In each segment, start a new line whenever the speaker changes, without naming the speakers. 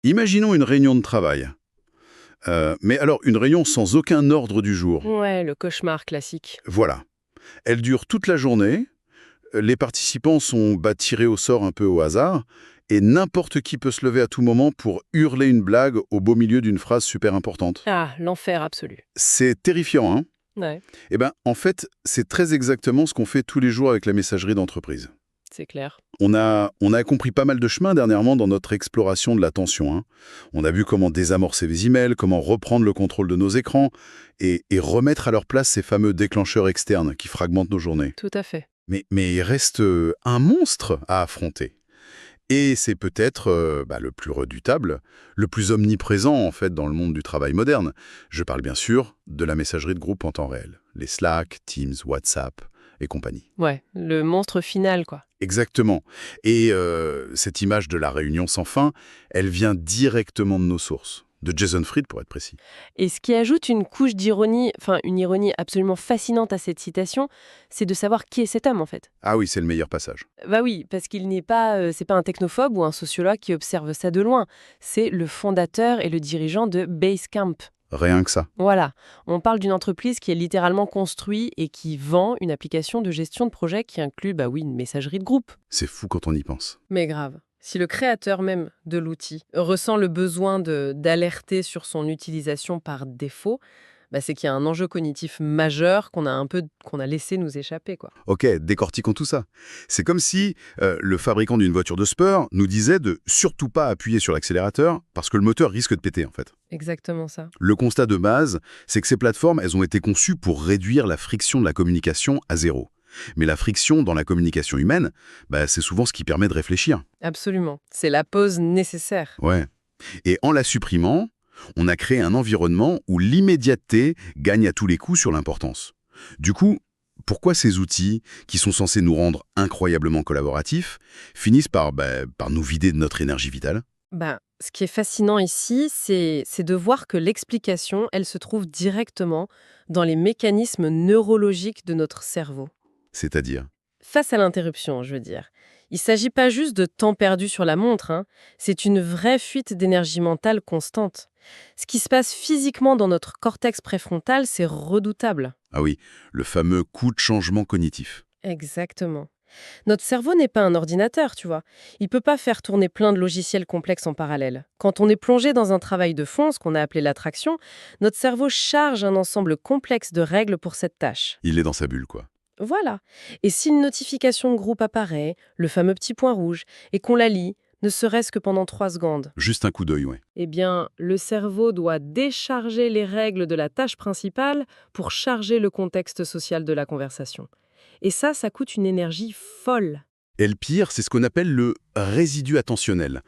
Imaginons une réunion de travail. Mais alors, une réunion sans aucun ordre du jour.
Ouais, le cauchemar classique.
Voilà. Elle dure toute la journée. Les participants sont tirés au sort un peu au hasard. Et n'importe qui peut se lever à tout moment pour hurler une blague au beau milieu d'une phrase super importante.
Ah, l'enfer absolu.
C'est terrifiant, hein?
Ouais,
Eh bien, en fait, c'est très exactement ce qu'on fait tous les jours avec la messagerie d'entreprise.
c'est clair.
On a compris pas mal de chemin dernièrement dans notre exploration de l'attention, hein. On a vu comment désamorcer les emails, comment reprendre le contrôle de nos écrans et remettre à leur place ces fameux déclencheurs externes qui fragmentent nos journées.
Tout à fait.
Mais il reste un monstre à affronter. Et c'est peut-être le plus redoutable, le plus omniprésent en fait dans le monde du travail moderne. Je parle bien sûr de la messagerie de groupe en temps réel. Les Slack, Teams, WhatsApp et compagnie.
Ouais, le monstre final, quoi.
Exactement. Et cette image de la réunion sans fin, elle vient directement de nos sources. De Jason Fried, pour être précis.
Et ce qui ajoute une couche d'ironie, enfin une ironie absolument fascinante à cette citation, c'est de savoir qui est cet homme, en fait.
Ah oui, c'est le meilleur passage.
Bah oui, parce qu'il n'est pas, c'est pas un technophobe ou un sociologue qui observe ça de loin. C'est le fondateur et le dirigeant de Basecamp.
Rien que ça.
Voilà, on parle d'une entreprise qui est littéralement construite et qui vend une application de gestion de projet qui inclut, bah oui, une messagerie de groupe.
C'est fou quand on y pense.
Mais grave. Si le créateur même de l'outil ressent le besoin d'alerter sur son utilisation par défaut, bah c'est qu'il y a un enjeu cognitif majeur qu'on a laissé nous échapper, quoi.
Ok, décortiquons tout ça. C'est comme si le fabricant d'une voiture de sport nous disait de surtout pas appuyer sur l'accélérateur parce que le moteur risque de péter en fait.
Exactement ça.
Le constat de base, c'est que ces plateformes, elles ont été conçues pour réduire la friction de la communication à zéro. Mais la friction dans la communication humaine, c'est souvent ce qui permet de réfléchir.
Absolument. C'est la pause nécessaire.
Ouais. Et en la supprimant, on a créé un environnement où l'immédiateté gagne à tous les coups sur l'importance. Du coup, pourquoi ces outils, qui sont censés nous rendre incroyablement collaboratifs, finissent par nous vider de notre énergie vitale?
Ce qui est fascinant ici, c'est de voir que l'explication, elle se trouve directement dans les mécanismes neurologiques de notre cerveau.
C'est-à-dire?
Face à l'interruption, je veux dire. Il ne s'agit pas juste de temps perdu sur la montre, hein. C'est une vraie fuite d'énergie mentale constante. Ce qui se passe physiquement dans notre cortex préfrontal, c'est redoutable.
Ah oui, le fameux coup de changement cognitif.
Exactement. Notre cerveau n'est pas un ordinateur, tu vois. Il ne peut pas faire tourner plein de logiciels complexes en parallèle. Quand on est plongé dans un travail de fond, ce qu'on a appelé l'attraction, notre cerveau charge un ensemble complexe de règles pour cette tâche.
Il est dans sa bulle, quoi.
Voilà. Et si une notification de groupe apparaît, le fameux petit point rouge, et qu'on la lit, ne serait-ce que pendant 3 secondes,
Juste un coup d'œil, ouais.
eh bien, le cerveau doit décharger les règles de la tâche principale pour charger le contexte social de la conversation. Et ça coûte une énergie folle.
Et le pire, c'est ce qu'on appelle le résidu attentionnel.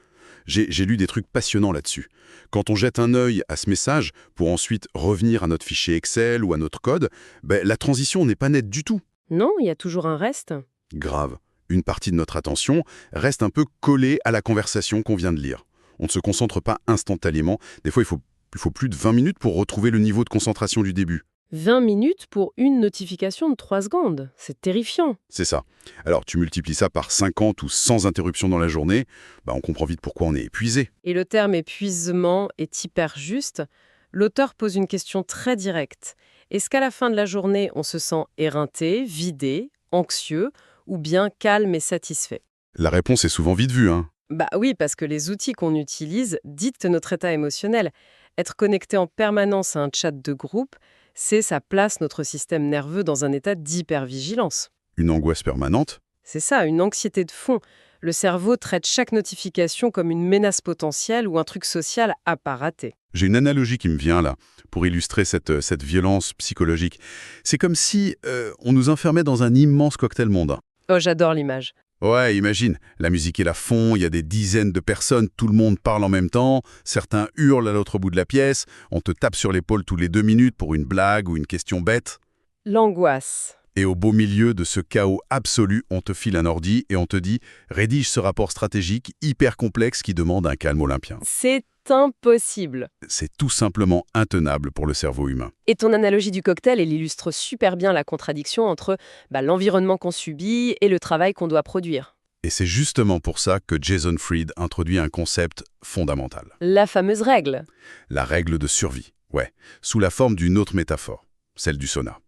J'ai lu des trucs passionnants là-dessus. Quand on jette un œil à ce message pour ensuite revenir à notre fichier Excel ou à notre code, la transition n'est pas nette du tout.
Non, il y a toujours un reste.
Grave. Une partie de notre attention reste un peu collée à la conversation qu'on vient de lire. On ne se concentre pas instantanément. Des fois, il faut plus de 20 minutes pour retrouver le niveau de concentration du début.
20 minutes pour une notification de 3 secondes. C'est terrifiant.
C'est ça. Alors, tu multiplies ça par 50 ou 100 interruptions dans la journée, on comprend vite pourquoi on est épuisé.
Et le terme épuisement est hyper juste. L'auteur pose une question très directe. Est-ce qu'à la fin de la journée, on se sent éreinté, vidé, anxieux, ou bien calme et satisfait?
La réponse est souvent vite vue, hein.
Bah oui, parce que les outils qu'on utilise dictent notre état émotionnel. Être connecté en permanence à un chat de groupe, c'est ça place notre système nerveux dans un état d'hypervigilance.
Une angoisse permanente.
C'est ça, une anxiété de fond. Le cerveau traite chaque notification comme une menace potentielle ou un truc social à pas rater.
J'ai une analogie qui me vient là, pour illustrer cette violence psychologique. C'est comme si on nous enfermait dans un immense cocktail mondain.
Oh, j'adore l'image.
Ouais, imagine, la musique est à fond, il y a des dizaines de personnes, tout le monde parle en même temps, certains hurlent à l'autre bout de la pièce, on te tape sur l'épaule tous les 2 minutes pour une blague ou une question bête.
L'angoisse.
Et au beau milieu de ce chaos absolu, on te file un ordi et on te dit « Rédige ce rapport stratégique hyper complexe qui demande un calme olympien ».
C'est impossible.
C'est tout simplement intenable pour le cerveau humain.
Et ton analogie du cocktail, elle illustre super bien la contradiction entre l'environnement qu'on subit et le travail qu'on doit produire.
Et c'est justement pour ça que Jason Fried introduit un concept fondamental.
La fameuse règle.
La règle de survie, ouais, sous la forme d'une autre métaphore, celle du sauna.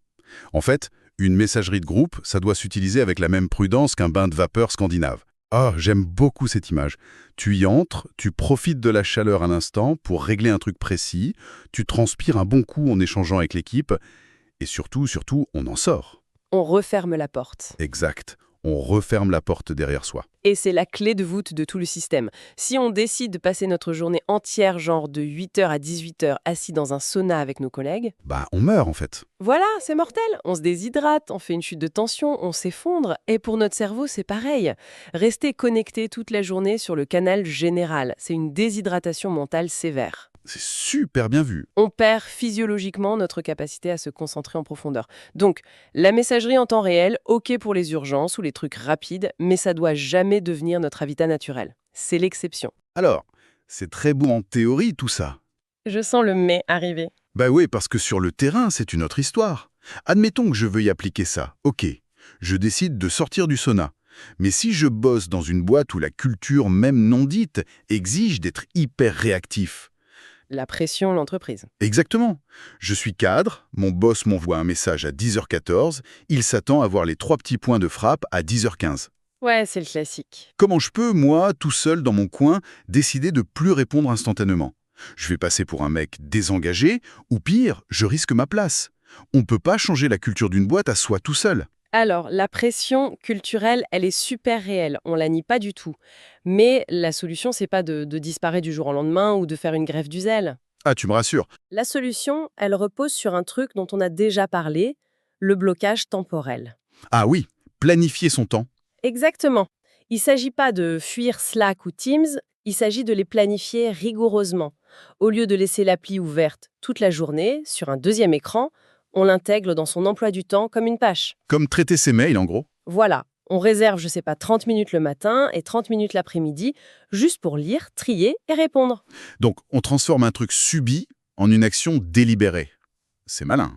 En fait, une messagerie de groupe, ça doit s'utiliser avec la même prudence qu'un bain de vapeur scandinave. Ah, j'aime beaucoup cette image. Tu y entres, tu profites de la chaleur un instant pour régler un truc précis, tu transpires un bon coup en échangeant avec l'équipe, et surtout, on en sort.
On referme la porte.
Exact. On referme la porte derrière soi.
Et c'est la clé de voûte de tout le système. Si on décide de passer notre journée entière, genre de 8h à 18h, assis dans un sauna avec nos collègues,
Bah, on meurt en fait.
voilà, c'est mortel. On se déshydrate, on fait une chute de tension, on s'effondre. Et pour notre cerveau, c'est pareil. Rester connecté toute la journée sur le canal général, c'est une déshydratation mentale sévère.
C'est super bien vu.
On perd physiologiquement notre capacité à se concentrer en profondeur. Donc, la messagerie en temps réel, ok pour les urgences ou les trucs rapides, mais ça doit jamais devenir notre habitat naturel. C'est l'exception.
Alors, c'est très beau en théorie tout ça.
Je sens le mais arriver.
Bah oui, parce que sur le terrain, c'est une autre histoire. Admettons que je veuille appliquer ça. Ok, je décide de sortir du sauna. Mais si je bosse dans une boîte où la culture, même non dite, exige d'être hyper réactif.
La pression, l'entreprise.
Exactement. Je suis cadre, mon boss m'envoie un message à 10h14, il s'attend à voir les 3 petits points de frappe à 10h15.
Ouais, c'est le classique.
Comment je peux, moi, tout seul dans mon coin, décider de plus répondre instantanément? Je vais passer pour un mec désengagé, ou pire, je risque ma place. On peut pas changer la culture d'une boîte à soi tout seul.
Alors, la pression culturelle, elle est super réelle, on la nie pas du tout. Mais la solution, c'est pas de disparaître du jour au lendemain ou de faire une grève du zèle.
Ah, tu me rassures.
La solution, elle repose sur un truc dont on a déjà parlé, le blocage temporel.
Ah oui, planifier son temps.
Exactement. Il ne s'agit pas de fuir Slack ou Teams, il s'agit de les planifier rigoureusement. Au lieu de laisser l'appli ouverte toute la journée, sur un deuxième écran, on l'intègre dans son emploi du temps comme une tâche.
Comme traiter ses mails, en gros.
Voilà, on réserve, je sais pas, 30 minutes le matin et 30 minutes l'après-midi, juste pour lire, trier et répondre.
Donc, on transforme un truc subi en une action délibérée. C'est malin.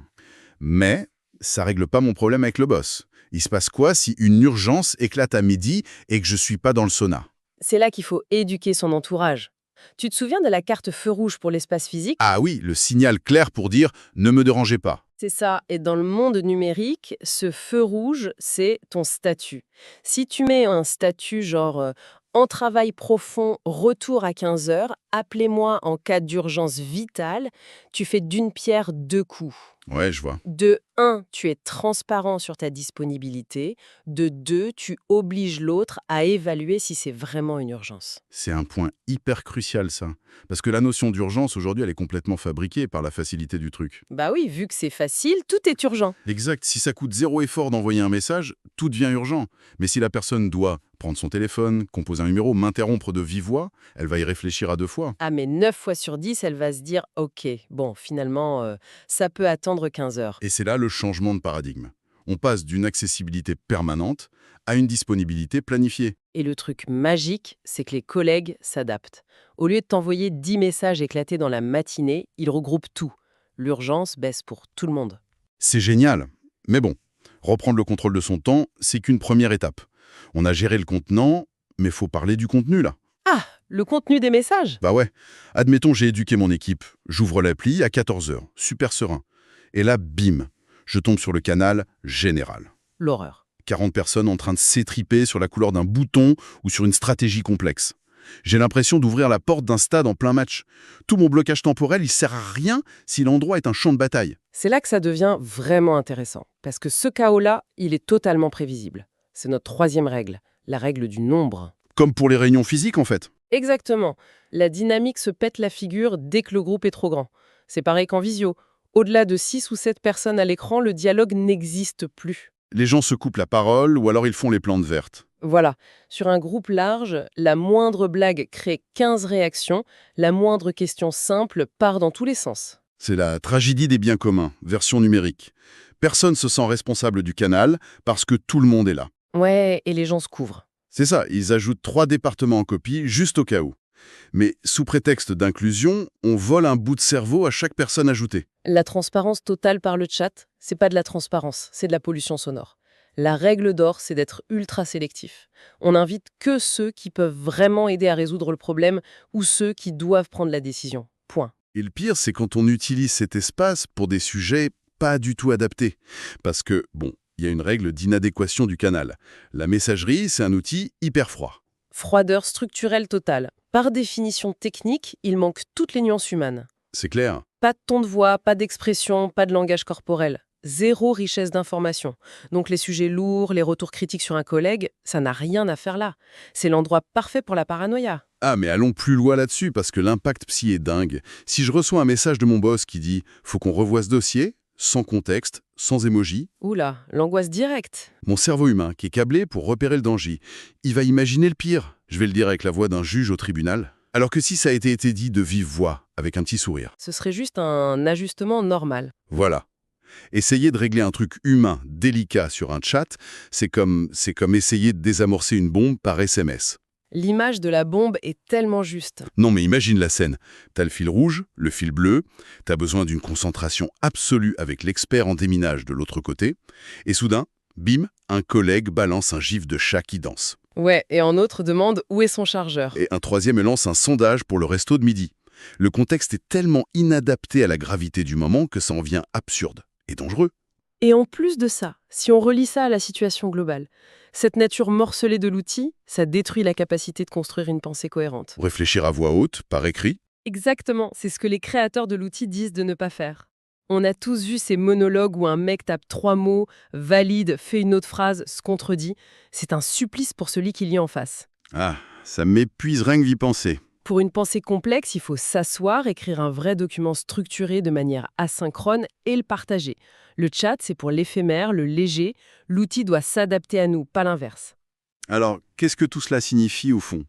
Mais ça règle pas mon problème avec le boss. Il se passe quoi si une urgence éclate à midi et que je suis pas dans le sauna?
C'est là qu'il faut éduquer son entourage. Tu te souviens de la carte feu rouge pour l'espace physique?
Ah oui, le signal clair pour dire « ne me dérangez pas ».
C'est ça. Et dans le monde numérique, ce feu rouge, c'est ton statut. Si tu mets un statut genre en travail profond, retour à 15 heures, appelez-moi en cas d'urgence vitale, tu fais d'une pierre deux coups.
Ouais, je vois.
De 1, tu es transparent sur ta disponibilité. De 2, tu obliges l'autre à évaluer si c'est vraiment une urgence.
C'est un point hyper crucial, ça. Parce que la notion d'urgence, aujourd'hui, elle est complètement fabriquée par la facilité du truc.
Bah oui, vu que c'est facile, tout est urgent.
Exact, si ça coûte zéro effort d'envoyer un message, tout devient urgent. Mais si la personne doit prendre son téléphone, composer un numéro, m'interrompre de vive voix, elle va y réfléchir à 2 fois.
Ah mais 9 fois sur 10, elle va se dire « Ok, bon, finalement, ça peut attendre 15 heures.
Et c'est là le changement de paradigme. On passe d'une accessibilité permanente à une disponibilité planifiée. »
Et le truc magique, c'est que les collègues s'adaptent. Au lieu de t'envoyer 10 messages éclatés dans la matinée, ils regroupent tout. L'urgence baisse pour tout le monde.
C'est génial. Mais bon, reprendre le contrôle de son temps, c'est qu'une première étape. On a géré le contenant, mais faut parler du contenu là.
Ah, le contenu des messages?
Bah ouais, admettons j'ai éduqué mon équipe, j'ouvre l'appli à 14 heures, super serein. Et là, bim, je tombe sur le canal général.
L'horreur.
40 personnes en train de s'étriper sur la couleur d'un bouton ou sur une stratégie complexe. J'ai l'impression d'ouvrir la porte d'un stade en plein match. Tout mon blocage temporel, il sert à rien si l'endroit est un champ de bataille.
C'est là que ça devient vraiment intéressant, parce que ce chaos-là, il est totalement prévisible. C'est notre troisième règle, la règle du nombre.
Comme pour les réunions physiques en fait.
Exactement. La dynamique se pète la figure dès que le groupe est trop grand. C'est pareil qu'en visio. Au-delà de 6 ou 7 personnes à l'écran, le dialogue n'existe plus.
Les gens se coupent la parole ou alors ils font les plantes vertes.
Voilà. Sur un groupe large, la moindre blague crée 15 réactions, la moindre question simple part dans tous les sens.
C'est la tragédie des biens communs, version numérique. Personne se sent responsable du canal parce que tout le monde est là.
Ouais, et les gens se couvrent.
C'est ça, ils ajoutent 3 départements en copie juste au cas où. Mais sous prétexte d'inclusion, on vole un bout de cerveau à chaque personne ajoutée.
La transparence totale par le chat, c'est pas de la transparence, c'est de la pollution sonore. La règle d'or, c'est d'être ultra sélectif. On n'invite que ceux qui peuvent vraiment aider à résoudre le problème ou ceux qui doivent prendre la décision. Point.
Et le pire, c'est quand on utilise cet espace pour des sujets pas du tout adaptés. Parce que, bon, il y a une règle d'inadéquation du canal. La messagerie, c'est un outil hyper froid.
Froideur structurelle totale. Par définition technique, il manque toutes les nuances humaines.
C'est clair.
Pas de ton de voix, pas d'expression, pas de langage corporel. Zéro richesse d'information. Donc les sujets lourds, les retours critiques sur un collègue, ça n'a rien à faire là. C'est l'endroit parfait pour la paranoïa.
Ah, mais allons plus loin là-dessus, parce que l'impact psy est dingue. Si je reçois un message de mon boss qui dit « faut qu'on revoie ce dossier », sans contexte, sans émoji,
Oula, l'angoisse directe.
mon cerveau humain, qui est câblé pour repérer le danger, il va imaginer le pire. Je vais le dire avec la voix d'un juge au tribunal. Alors que si ça a été dit de vive voix, avec un petit sourire.
Ce serait juste un ajustement normal.
Voilà. Essayer de régler un truc humain, délicat sur un chat, c'est comme essayer de désamorcer une bombe par SMS.
L'image de la bombe est tellement juste.
Non mais imagine la scène. T'as le fil rouge, le fil bleu, t'as besoin d'une concentration absolue avec l'expert en déminage de l'autre côté, et soudain, bim, un collègue balance un gif de chat qui danse.
Ouais, et en autre demande où est son chargeur.
Et un troisième lance un sondage pour le resto de midi. Le contexte est tellement inadapté à la gravité du moment que ça en vient absurde et dangereux.
Et en plus de ça, si on relie ça à la situation globale, cette nature morcelée de l'outil, ça détruit la capacité de construire une pensée cohérente.
Réfléchir à voix haute, par écrit.
Exactement, c'est ce que les créateurs de l'outil disent de ne pas faire. On a tous vu ces monologues où un mec tape 3 mots, valide, fait une autre phrase, se contredit. C'est un supplice pour celui qui lit en face.
Ah, ça m'épuise rien que d'y penser.
Pour une pensée complexe, il faut s'asseoir, écrire un vrai document structuré de manière asynchrone et le partager. Le chat, c'est pour l'éphémère, le léger. L'outil doit s'adapter à nous, pas l'inverse.
Alors, qu'est-ce que tout cela signifie au fond?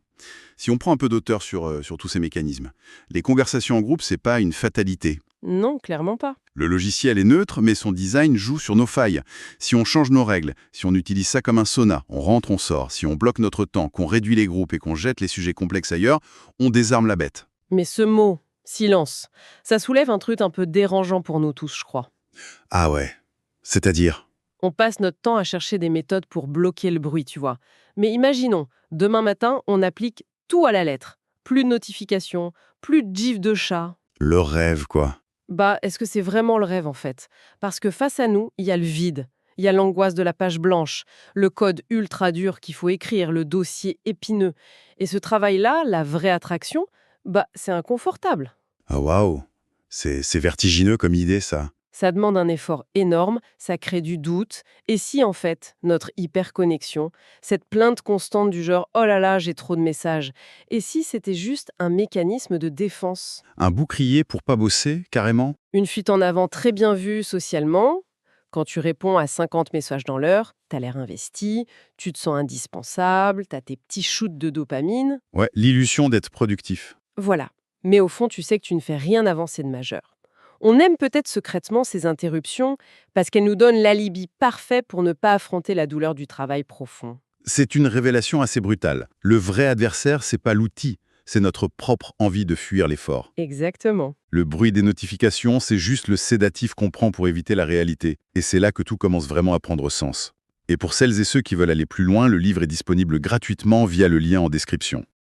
Si on prend un peu d'auteur sur tous ces mécanismes, les conversations en groupe, c'est pas une fatalité.
Non, clairement pas.
Le logiciel est neutre, mais son design joue sur nos failles. Si on change nos règles, si on utilise ça comme un sauna, on rentre, on sort, si on bloque notre temps, qu'on réduit les groupes et qu'on jette les sujets complexes ailleurs, on désarme la bête.
Mais ce mot, silence, ça soulève un truc un peu dérangeant pour nous tous, je crois.
Ah ouais, c'est-à-dire?
On passe notre temps à chercher des méthodes pour bloquer le bruit, tu vois. Mais imaginons, demain matin, on applique tout à la lettre. Plus de notifications, plus de gifs de chat.
Le rêve, quoi.
Bah, est-ce que c'est vraiment le rêve, en fait? Parce que face à nous, il y a le vide. Il y a l'angoisse de la page blanche, le code ultra dur qu'il faut écrire, le dossier épineux. Et ce travail-là, la vraie attraction, bah, c'est inconfortable.
Ah waouh, c'est vertigineux comme idée, ça.
Ça demande un effort énorme, ça crée du doute. Et si, en fait, notre hyperconnexion, cette plainte constante du genre « Oh là là, j'ai trop de messages », et si c'était juste un mécanisme de défense?
Un bouclier pour pas bosser, carrément?
Une fuite en avant très bien vue socialement. Quand tu réponds à 50 messages dans l'heure, t'as l'air investi, tu te sens indispensable, t'as tes petits shoots de dopamine.
Ouais, l'illusion d'être productif.
Voilà. Mais au fond, tu sais que tu ne fais rien avancer de majeur. On aime peut-être secrètement ces interruptions parce qu'elles nous donnent l'alibi parfait pour ne pas affronter la douleur du travail profond.
C'est une révélation assez brutale. Le vrai adversaire, c'est pas l'outil, c'est notre propre envie de fuir l'effort.
Exactement.
Le bruit des notifications, c'est juste le sédatif qu'on prend pour éviter la réalité. Et c'est là que tout commence vraiment à prendre sens. Et pour celles et ceux qui veulent aller plus loin, le livre est disponible gratuitement via le lien en description.